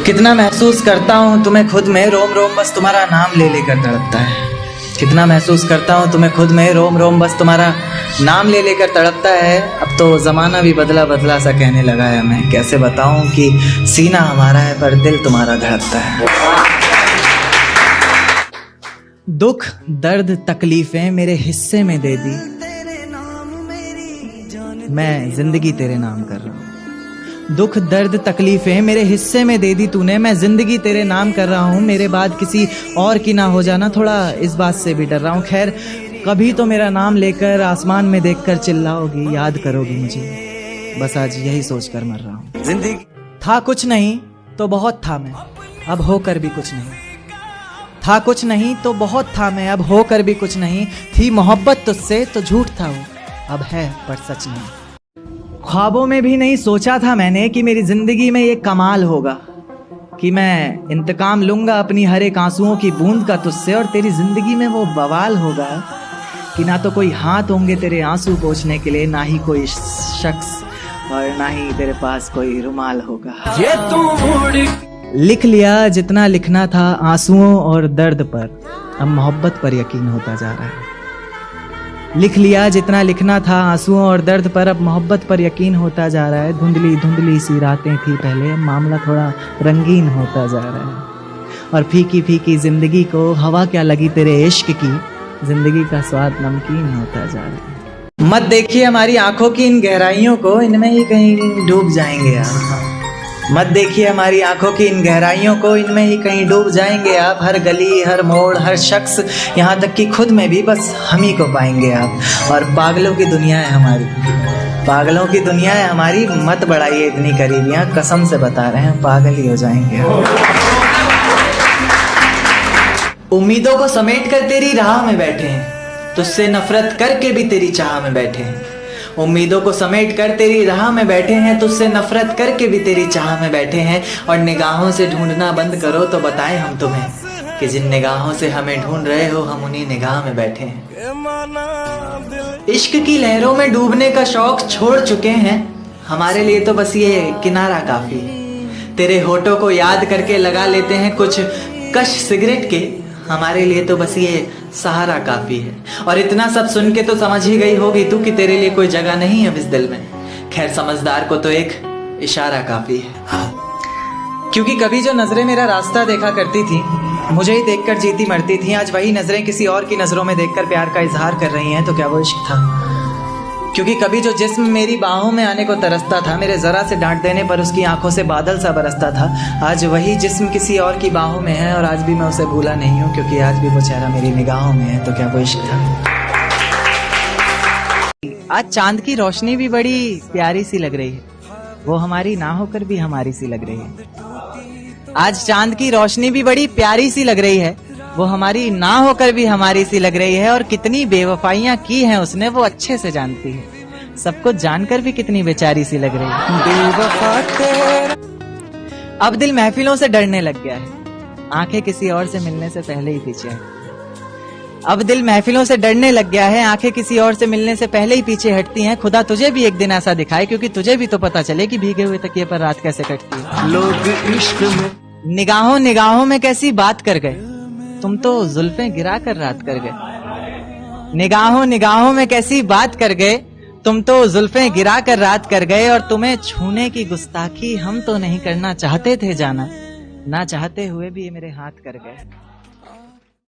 कितना महसूस करता हूँ तुम्हें खुद में, रोम रोम बस तुम्हारा नाम ले लेकर तड़पता है। कितना महसूस करता हूँ तुम्हें खुद में, रोम रोम बस तुम्हारा नाम ले लेकर तड़पता है। अब तो ज़माना भी बदला बदला सा कहने लगा है। मैं कैसे बताऊँ कि सीना हमारा है पर दिल तुम्हारा धड़कता है। दुख दर्द तकलीफ़ें मेरे हिस्से में दे दी, मैं जिंदगी तेरे नाम कर रहा हूँ। दुख दर्द तकलीफें मेरे हिस्से में दे दी तूने, मैं जिंदगी तेरे नाम कर रहा हूँ। मेरे बाद किसी और की ना हो जाना, थोड़ा इस बात से भी डर रहा हूँ। खैर कभी तो मेरा नाम लेकर आसमान में देखकर चिल्लाओगी, याद करोगी मुझे, बस आज यही सोचकर मर रहा हूँ। जिंदगी था कुछ नहीं तो बहुत था मैं, अब होकर भी कुछ नहीं। था कुछ नहीं तो बहुत था मैं, अब होकर भी कुछ नहीं। थी मोहब्बत तुझसे तो झूठ था वो, अब है पर सच नहीं। ख्वाबों में भी नहीं सोचा था मैंने कि मेरी जिंदगी में ये कमाल होगा, कि मैं इंतकाम लूंगा अपनी हर एक आंसुओं की बूंद का तुझसे, और तेरी जिंदगी में वो बवाल होगा कि ना तो कोई हाथ होंगे तेरे आंसू पोंछने के लिए, ना ही कोई शख्स, और ना ही तेरे पास कोई रुमाल होगा। ये तू लिख लिया जितना लिखना था आंसुओं और दर्द पर, अब मोहब्बत पर यकीन होता जा रहा है। लिख लिया जितना लिखना था आंसुओं और दर्द पर, अब मोहब्बत पर यकीन होता जा रहा है। धुंधली धुंधली सी रातें थी पहले, अब मामला थोड़ा रंगीन होता जा रहा है। और फीकी फीकी जिंदगी को हवा क्या लगी तेरे इश्क की, जिंदगी का स्वाद नमकीन होता जा रहा है। मत देखिए हमारी आंखों की इन गहराइयों को, इनमें ही कहीं डूब जाएंगे आप। मत देखिए हमारी आंखों की इन गहराइयों को, इनमें ही कहीं डूब जाएंगे आप। हर गली हर मोड़ हर शख्स, यहाँ तक कि खुद में भी बस हम ही को पाएंगे आप। और पागलों की दुनिया है हमारी, पागलों की दुनिया है हमारी। मत बढ़ाइए इतनी करीबियाँ, कसम से बता रहे हैं पागल ही हो जाएंगे। उम्मीदों को समेट कर तेरी राह में बैठे हैं, तुझसे नफरत करके भी तेरी चाह में बैठे हैं। उम्मीदों को समेट कर तेरी राह में बैठे हैं, तुझसे नफरत करके भी तेरी चाह में बैठे हैं। और निगाहों से ढूंढना बंद करो तो बताएं हम तुम्हें कि जिन निगाहों से हमें ढूंढ रहे हो, हम उन्हीं निगाह में बैठे हैं। इश्क की लहरों में डूबने का शौक छोड़ चुके हैं, हमारे लिए तो बस ये किनारा काफी है। तेरे होठों को याद करके लगा लेते हैं कुछ कश सिगरेट के, हमारे लिए तो बस ये सहारा काफी है। और इतना सब सुन के तो समझ ही गई होगी तू कि तेरे लिए कोई जगह नहीं है इस दिल में। खैर समझदार को तो एक इशारा काफी है। क्योंकि कभी जो नजरें मेरा रास्ता देखा करती थी, मुझे ही देखकर जीती मरती थी, आज वही नजरें किसी और की नजरों में देखकर प्यार का इजहार कर रही हैं, तो क्या वो इश्क था? क्योंकि कभी जो जिस्म मेरी बाहों में आने को तरसता था, मेरे जरा से डांट देने पर उसकी आंखों से बादल सा बरसता था, आज वही जिस्म किसी और की बाहों में है, और आज भी मैं उसे भूला नहीं हूँ, क्योंकि आज भी वो चेहरा मेरी निगाहों में है, तो क्या वो इश्क था? आज चांद की रोशनी भी बड़ी प्यारी सी लग रही है, वो हमारी ना होकर भी हमारी सी लग रही है। आज चांद की रोशनी भी बड़ी प्यारी सी लग रही है, वो हमारी ना होकर भी हमारी सी लग रही है। और कितनी बेवफाइयां की हैं उसने, वो अच्छे से जानती है, सबको जानकर भी कितनी बेचारी सी लग रही है। बेवफा तेरा। अब दिल महफिलों से डरने लग गया है, आंखें किसी और से मिलने से पहले ही पीछे है। अब दिल महफिलों से डरने लग गया है, आंखें किसी और से मिलने से पहले ही पीछे हटती हैं। खुदा तुझे भी एक दिन ऐसा दिखाए, क्योंकि तुझे भी तो पता चले कि भीगे हुए तकिए पर रात कैसे कटती है। लोग इश्क में निगाहों निगाहों में कैसी बात कर गए, तुम तो जुल्फें गिरा कर रात कर गए। निगाहों निगाहों में कैसी बात कर गए, तुम तो जुल्फें गिरा कर रात कर गए। और तुम्हें छूने की गुस्ताखी हम तो नहीं करना चाहते थे जाना, ना चाहते हुए भी ये मेरे हाथ कर गए।